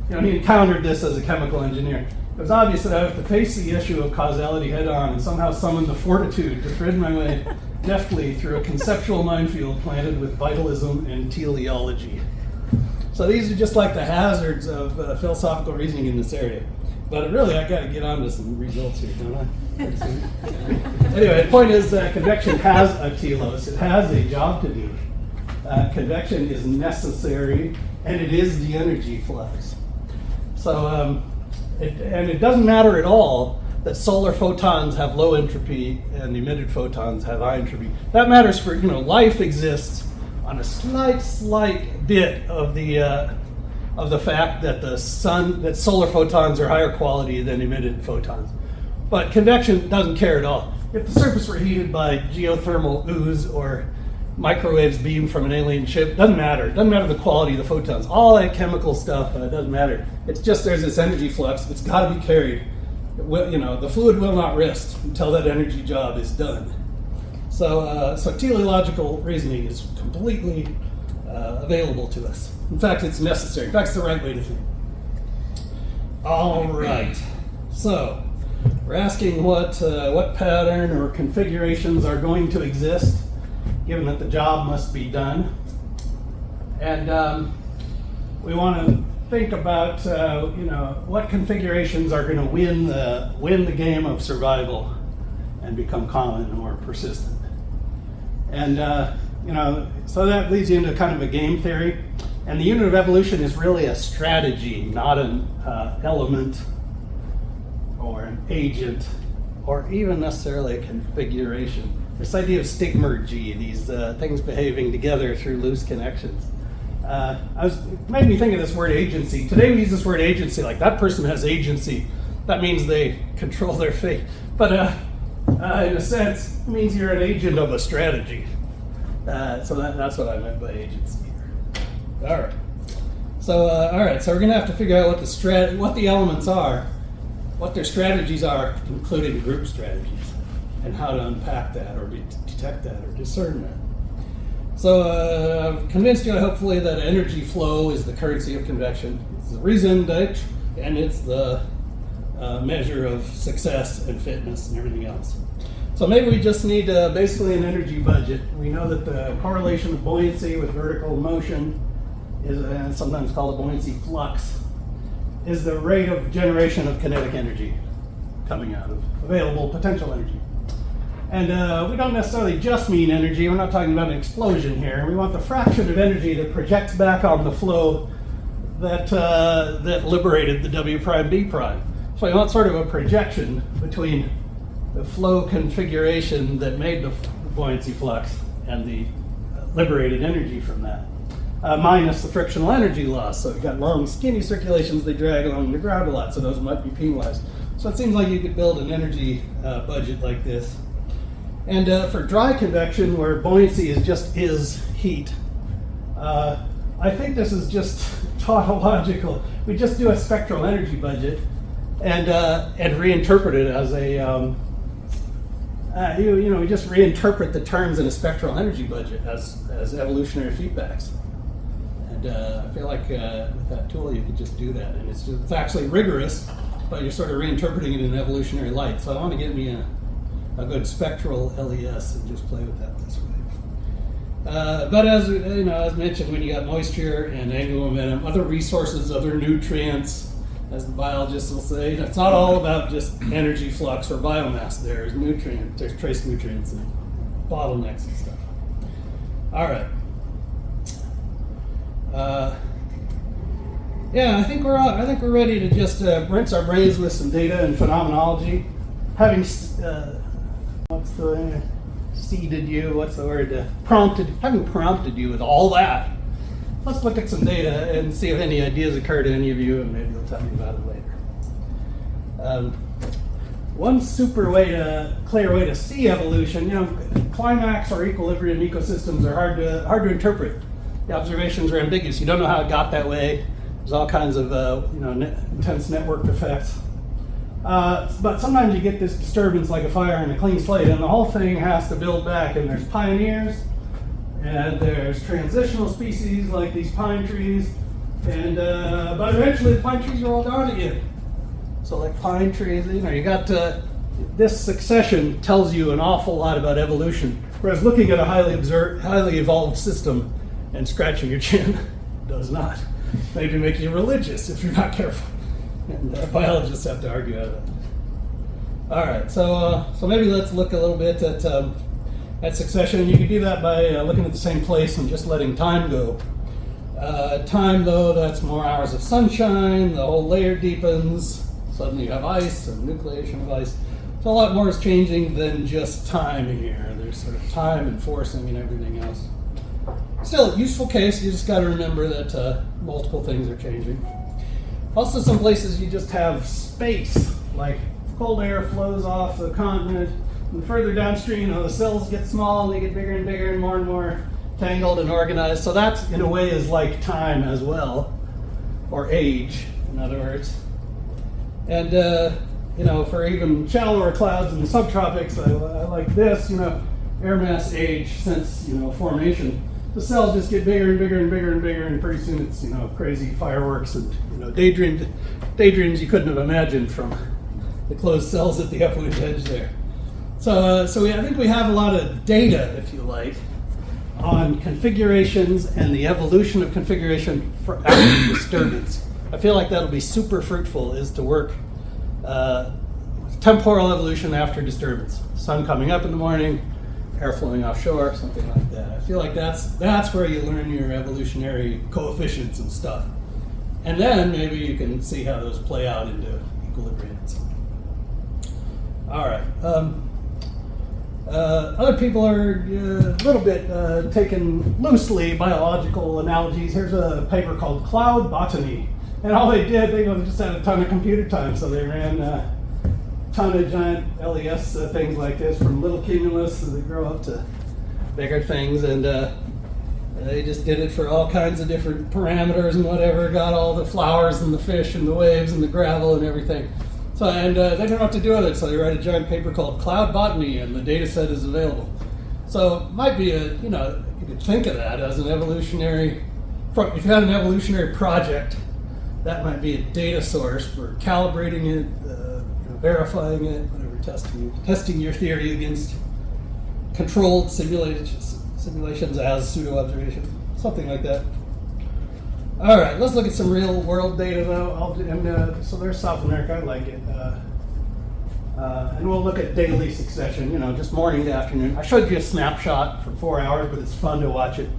he encountered this as a chemical engineer. It was obvious that I have to face the issue of causality head on and somehow summon the fortitude to thread my way deftly through a conceptual minefield planted with vitalism and teleology. So these are just like the hazards of philosophical reasoning in this area. But really, I got to get on to some results here, don't I? Anyway, the point is that convection has a telos. It has a job to do. Convection is necessary, and it is the energy flux. So, it doesn't matter at all that solar photons have low entropy and emitted photons have high entropy. That matters for, life exists on a slight bit of the fact that that solar photons are higher quality than emitted photons. But convection doesn't care at all. If the surface were heated by geothermal ooze or microwaves beamed from an alien ship, doesn't matter. Doesn't matter the quality of the photons. All that chemical stuff doesn't matter. It's just there's this energy flux. It's got to be carried. The fluid will not rest until that energy job is done. So teleological reasoning is completely available to us. In fact, it's necessary. In fact, it's the right way to think. All right. So we're asking what pattern or configurations are going to exist, given that the job must be done, and we want to think about what configurations are going to win the game of survival and become common or persistent. And so that leads you into kind of a game theory. And the unit of evolution is really a strategy, not an element or an agent or even necessarily a configuration. This idea of stigmergy, these things behaving together through loose connections. It made me think of this word agency. Today we use this word agency, like that person has agency. That means they control their fate. But in a sense, it means you're an agent of a strategy. So that's what I meant by agency here. All right. So we're going to have to figure out what the elements are, what their strategies are, including group strategies, and how to unpack that or detect that or discern that. So I've convinced you, hopefully, that energy flow is the currency of convection. It's the reason that, and it's the measure of success and fitness and everything else. So maybe we just need basically an energy budget. We know that the correlation of buoyancy with vertical motion is sometimes called a buoyancy flux, is the rate of generation of kinetic energy coming out of available potential energy. And we don't necessarily just mean energy. We're not talking about an explosion here. We want the fraction of energy that projects back on the flow that liberated the W prime B prime. So we want sort of a projection between the flow configuration that made the buoyancy flux and the liberated energy from that, minus the frictional energy loss. So you've got long, skinny circulations, they drag along the ground a lot, so those might be penalized. So it seems like you could build an energy budget like this. And for dry convection, where buoyancy is heat, I think this is just tautological. We just do a spectral energy budget and reinterpret it as a we just reinterpret the terms in a spectral energy budget as evolutionary feedbacks. And I feel like with that tool you could just do that, and it's actually rigorous, but you're sort of reinterpreting it in evolutionary light. So I want to get me a good spectral LES and just play with that this way. But as mentioned, when you got moisture and angular momentum, other resources, other nutrients, as the biologists will say, it's not all about just energy flux or biomass. There's trace nutrients and bottlenecks and stuff. All right. I think we're ready to just rinse our brains with some data and phenomenology. Having having prompted you with all that, let's look at some data and see if any ideas occur to any of you, and maybe you'll tell me about it later. One clear way to see evolution, climax or equilibrium ecosystems are hard to interpret. The observations are ambiguous. You don't know how it got that way. There's all kinds of intense networked effects. But sometimes you get this disturbance like a fire in a clean slate, and the whole thing has to build back, and there's pioneers, and there's transitional species like these pine trees, and but eventually the pine trees are all gone again. So like pine trees, you got this succession tells you an awful lot about evolution, whereas looking at a highly evolved system and scratching your chin does not. Maybe make you religious if you're not careful. And biologists have to argue out of that. All right, so maybe let's look a little bit at succession. And you can do that by looking at the same place and just letting time go. Time, though, that's more hours of sunshine. The whole layer deepens. Suddenly you have ice and nucleation of ice. So a lot more is changing than just time here. There's sort of time and forcing and everything else. Still, useful case. You just got to remember that multiple things are changing. Also, some places you just have space, like cold air flows off the continent, and further downstream, the cells get small, and they get bigger and bigger and more tangled and organized. So that, in a way, is like time as well, or age, in other words. And for even shallower clouds in the subtropics, I like this, air mass age since formation. The cells just get bigger and bigger and bigger and bigger, and pretty soon it's crazy fireworks and daydreams you couldn't have imagined from the closed cells at the upwind edge there. So I think we have a lot of data, if you like, on configurations and the evolution of configuration after disturbance. I feel like that'll be super fruitful, is to work temporal evolution after disturbance. Sun coming up in the morning, air flowing offshore, something like that. I feel like that's where you learn your evolutionary coefficients and stuff. And then maybe you can see how those play out into equilibrium. All right. Other people are a little bit taking loosely biological analogies. Here's a paper called Cloud Botany. And all they did, they just had a ton of computer time, so they ran ton of giant LES things like this, from little cumulus as they grow up to bigger things, and They just did it for all kinds of different parameters and whatever, got all the flowers and the fish and the waves and the gravel and everything. So, and they don't know what to do with it, so they write a giant paper called Cloud Botany, and the data set is available. So it might be you could think of that as an evolutionary, if you had an evolutionary project, that might be a data source for calibrating it, verifying it, whatever, testing your theory against controlled simulations as pseudo-observation, something like that. All right, let's look at some real-world data, though. So there's South America. I like it. And we'll look at daily succession, just morning to afternoon. I showed you a snapshot for 4 hours, but it's fun to watch it.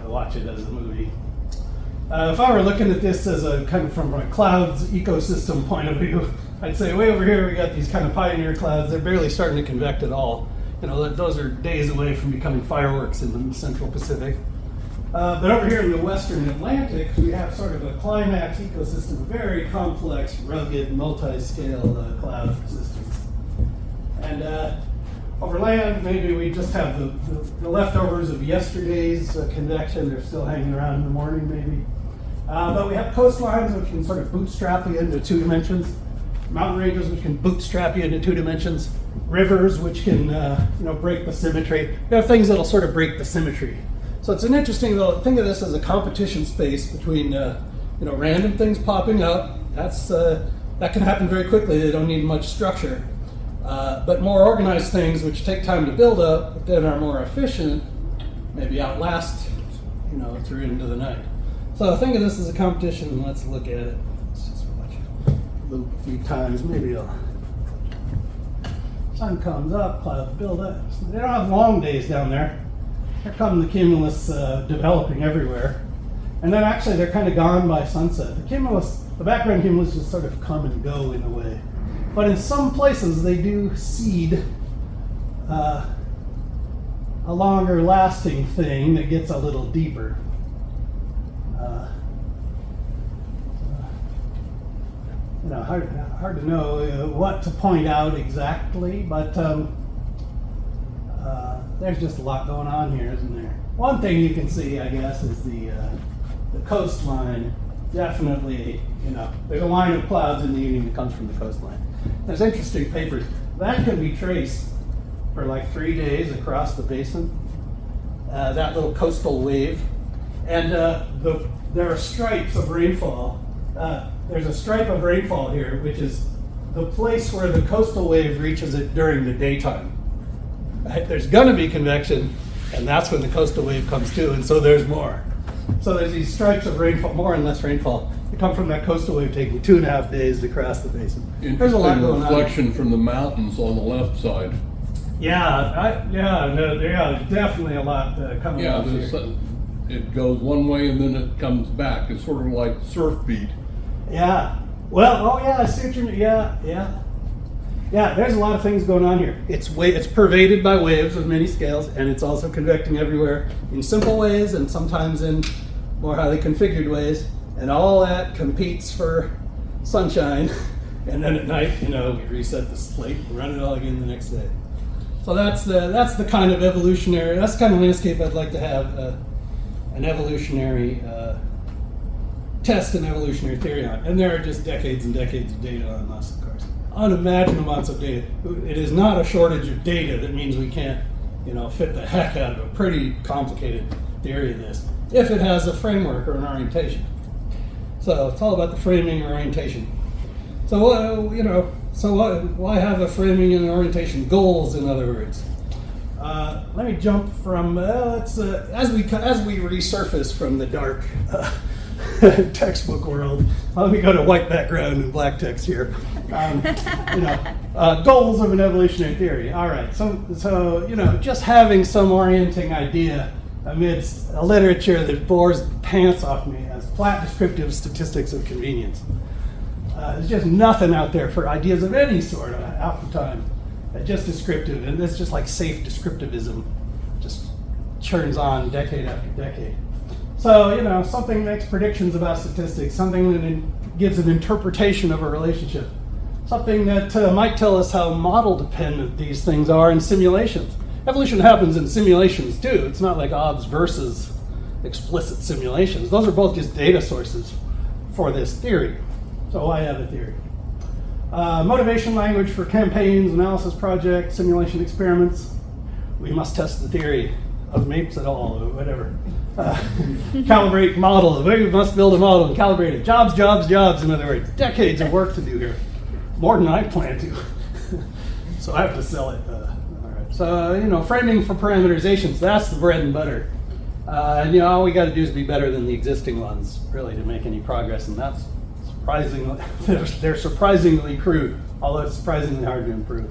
Watch it as a movie. If I were looking at this as a kind of from a clouds ecosystem point of view, I'd say way over here we got these kind of pioneer clouds. They're barely starting to convect at all. Those are days away from becoming fireworks in the central Pacific. But over here in the western Atlantic, we have sort of a climax ecosystem, very complex, rugged, multi-scale cloud systems. And over land, maybe we just have the leftovers of yesterday's convection. They're still hanging around in the morning, maybe. But we have coastlines which can sort of bootstrap you into 2 dimensions. Mountain ranges which can bootstrap you into 2 dimensions. Rivers which can, break the symmetry. We have things that'll sort of break the symmetry. So it's an interesting, though, think of this as a competition space between, random things popping up. That can happen very quickly. They don't need much structure. But more organized things, which take time to build up, but then are more efficient, maybe outlast, through into the night. So think of this as a competition, and let's look at it. Let's just watch it loop a few times. Maybe sun comes up, clouds build up. So they don't have long days down there. Here come the cumulus developing everywhere. And then actually they're kind of gone by sunset. The background cumulus just sort of come and go in a way. But in some places they do seed a longer lasting thing that gets a little deeper. Hard to know what to point out exactly, but there's just a lot going on here, isn't there? One thing you can see, I guess, is the coastline. Definitely, there's a line of clouds in the evening that comes from the coastline. There's interesting papers. That can be traced for like 3 days across the basin, that little coastal wave. And there are stripes of rainfall. There's a stripe of rainfall here, which is the place where the coastal wave reaches it during the daytime. Right? There's going to be convection, and that's when the coastal wave comes too, and so there's more. So there's these stripes of rainfall, more and less rainfall. They come from that coastal wave taking 2.5 days to cross the basin. There's a lot going on. Reflection from the mountains on the left side. There's definitely a lot coming up here. It goes one way and then it comes back. It's sort of like surf beat. Yeah. Well, I see what you mean. Yeah. There's a lot of things going on here. It's pervaded by waves of many scales, and it's also convecting everywhere in simple ways and sometimes in more highly configured ways. And all that competes for sunshine. And then at night, we reset the slate and run it all again the next day. So that's the kind of evolutionary, that's the kind of landscape I'd like to have an evolutionary test an evolutionary theory on. And there are just decades and decades of data on this, of course. Unimaginable amounts of data. It is not a shortage of data that means we can't, fit the heck out of a pretty complicated theory of this, if it has a framework or an orientation. So it's all about the framing and orientation. So why have a framing and an orientation? Goals, in other words. Let me jump from as we resurface from the dark textbook world. Let me go to white background and black text here. Goals of an evolutionary theory. All right. So just having some orienting idea amidst a literature that bores the pants off me as flat descriptive statistics of convenience. There's just nothing out there for ideas of any sort half the time. Just descriptive, and it's just like safe descriptivism, just churns on decade after decade. So, something makes predictions about statistics, something that gives an interpretation of a relationship, something that might tell us how model dependent these things are in simulations. evolution happens in simulations too. It's not like odds versus explicit simulations. Those are both just data sources for this theory. So I have a theory. Motivation language for campaigns, analysis projects, simulation experiments. We must test the theory of Mapes et al. Or whatever. Calibrate model. We must build a model and calibrate it. Jobs, jobs, jobs. In other words, decades of work to do here. More than I plan to. So I have to sell it. All right. So, framing for parameterizations, that's the bread and butter. And, all we got to do is be better than the existing ones, really, to make any progress. And that's surprisingly, they're surprisingly crude, although it's surprisingly hard to improve.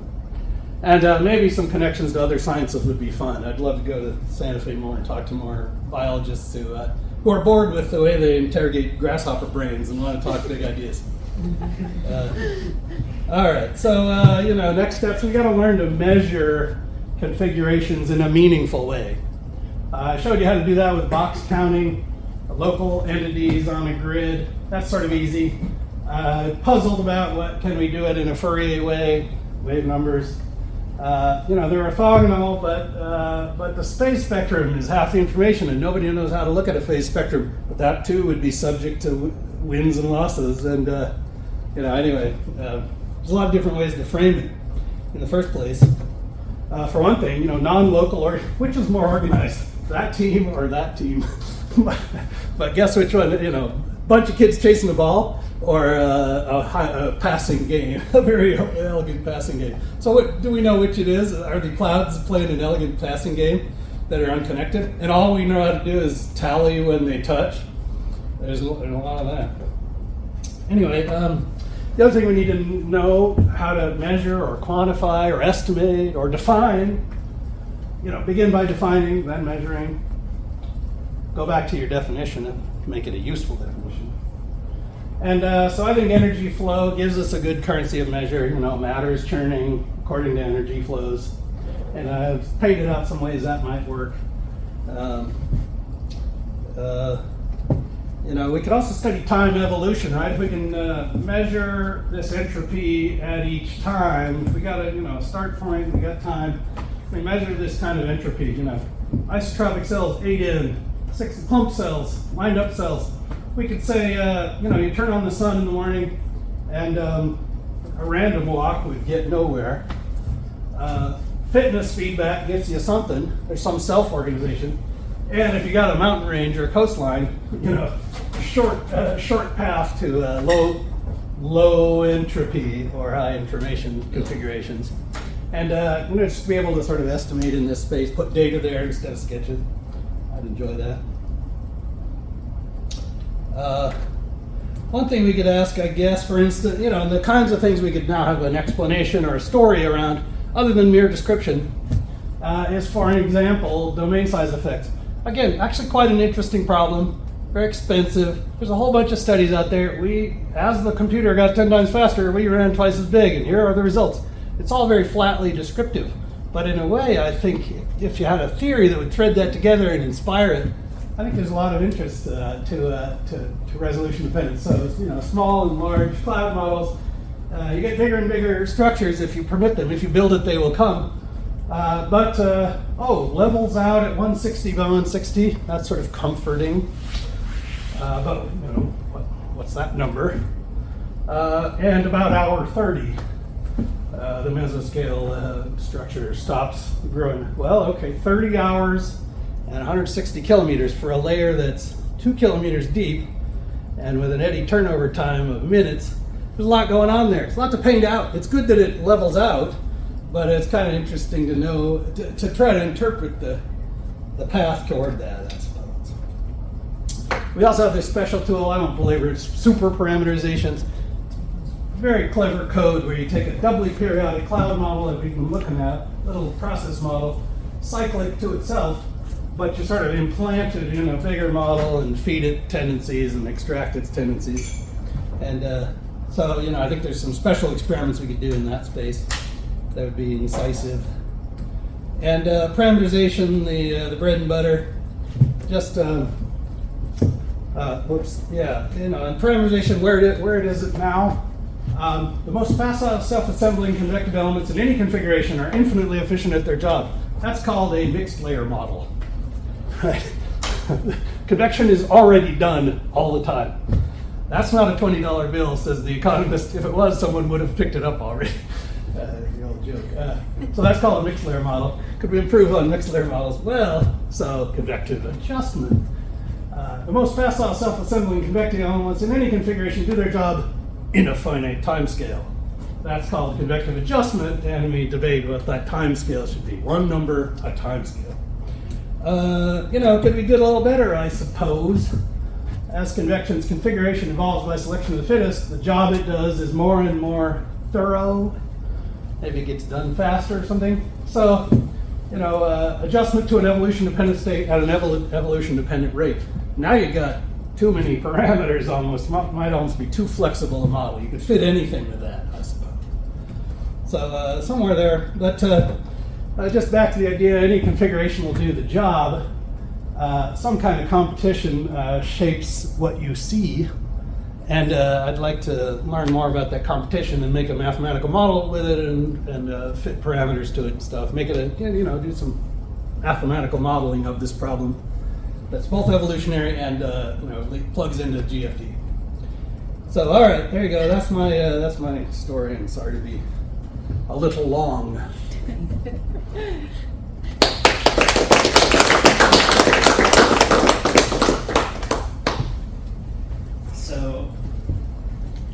And maybe some connections to other sciences would be fun. I'd love to go to Santa Fe more and talk to more biologists who are bored with the way they interrogate grasshopper brains and want to talk big ideas. All right, so, next steps, we got to learn to measure configurations in a meaningful way. I showed you how to do that with box counting, local entities on a grid. That's sort of easy. Puzzled about what can we do it in a Fourier way, wave numbers. They're orthogonal, but the phase spectrum is half the information, and nobody knows how to look at a phase spectrum. But that too would be subject to wins and losses, and anyway, there's a lot of different ways to frame it in the first place. For one thing, non-local, or which is more organized, that team or that team? But guess which one? Bunch of kids chasing the ball, or a passing game, a very elegant passing game. So what do we know which it is? Are the clouds playing an elegant passing game that are unconnected? And all we know how to do is tally when they touch. There's a lot of that. Anyway, the other thing we need to know how to measure or quantify or estimate or define, begin by defining, then measuring. Go back to your definition and make it a useful definition. And so I think energy flow gives us a good currency of measure. Matter is churning according to energy flows. And I've painted out some ways that might work. We could also study time evolution, right? If we can measure this entropy at each time, if we got a start point, we got time, we measure this kind of entropy, isotropic cells, 8N, 6 pump cells, lined up cells. We could say, you turn on the sun in the morning and a random walk would get nowhere. Fitness feedback gets you something. There's some self-organization. And if you got a mountain range or a coastline, short path to low entropy or high information configurations. And just be able to sort of estimate in this space, put data there instead of sketches. I'd enjoy that. One thing we could ask, I guess, for instance, the kinds of things we could now have an explanation or a story around, other than mere description, is, for an example, domain size effects. Again, actually quite an interesting problem, very expensive. There's a whole bunch of studies out there. As the computer got 10 times faster, we ran twice as big, and here are the results. It's all very flatly descriptive. But in a way, I think if you had a theory that would thread that together and inspire it, I think there's a lot of interest to resolution dependence. So, small and large cloud models, you get bigger and bigger structures if you permit them. If you build it, they will come. Levels out at 160 by 160, that's sort of comforting. But, what's that number? And about hour 30, the mesoscale structure stops growing. Well, okay, 30 hours and 160 kilometers for a layer that's 2 kilometers deep and with an eddy turnover time of minutes. There's a lot going on there. It's a lot to paint out. It's good that it levels out, but it's kind of interesting to know, to try to interpret the path toward that, I suppose. We also have this special tool, I don't belabor it, it's super parameterizations. Very clever code where you take a doubly periodic cloud model that we've been looking at, little process model, cycle it to itself, but you sort of implant it in a bigger model and feed it tendencies and extract its tendencies. And so, I think there's some special experiments we could do in that space that would be incisive. And parameterization, the bread and butter, just, and parameterization, where it is now. The most facile self-assembling convective elements in any configuration are infinitely efficient at their job. That's called a mixed layer model. Right? Convection is already done all the time. That's not a $20 bill, says the economist. If it was, someone would have picked it up already. The old joke. So that's called a mixed layer model. Could we improve on mixed layer models? Well, so convective adjustment. The most facile self-assembling convecting elements in any configuration do their job in a finite time scale. That's called convective adjustment, and we debate what that time scale should be. One number, a time scale. Could we do it a little better, I suppose. As convection's configuration evolves by selection of the fittest, the job it does is more and more thorough. Maybe it gets done faster or something. So, adjustment to an evolution-dependent state at an evolution-dependent rate. Now you got too many parameters almost. Might almost be too flexible a model. You could fit anything with that, I suppose. So somewhere there. But just back to the idea, any configuration will do the job. Some kind of competition shapes what you see, and I'd like to learn more about that competition and make a mathematical model with it and fit parameters to it and stuff. Make it do some mathematical modeling of this problem that's both evolutionary and plugs into GFD. So all right, there you go. That's my story, and sorry to be a little long. So,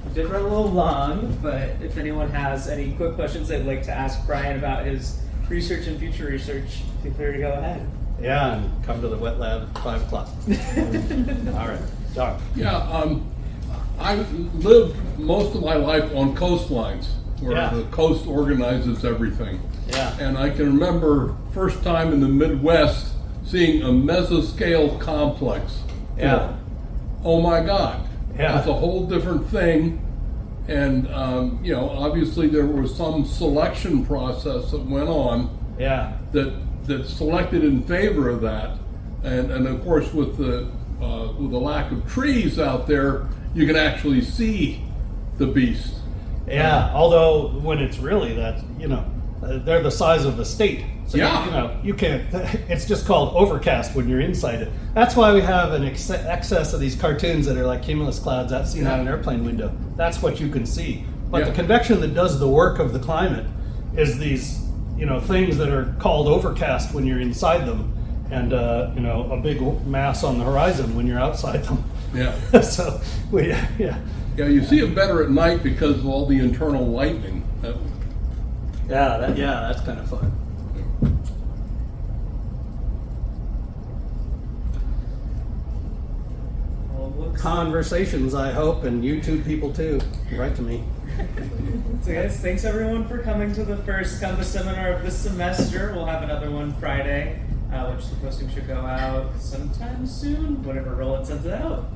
I did run a little long, but if anyone has any quick questions they'd like to ask Brian about his research and future research, feel free to go ahead. Yeah, and come to the wet lab at 5 o'clock. All right, Doc. Yeah, I lived most of my life on coastlines where the coast organizes everything. Yeah. And I can remember first time in the Midwest seeing a mesoscale complex. Yeah. Oh my God. Yeah. It's a whole different thing. And, obviously there was some selection process that went on that selected in favor of that. And of course, with the lack of trees out there, you can actually see the beast. Yeah, although when it's really they're the size of the state. So you can't, it's just called overcast when you're inside it. That's why we have an excess of these cartoons that are like cumulus clouds that's seen out an airplane window. That's what you can see. But the convection that does the work of the climate is these, things that are called overcast when you're inside them, and a big mass on the horizon when you're outside them. Yeah. So Yeah, you see it better at night because of all the internal lightning. That's kind of fun. Conversations, I hope, and YouTube people too. Write to me. So guys, thanks everyone for coming to the first Compass seminar of this semester. We'll have another one Friday, which the posting should go out sometime soon, whenever Roland sends it out.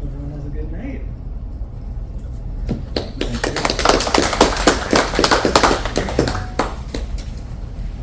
Everyone has a good night.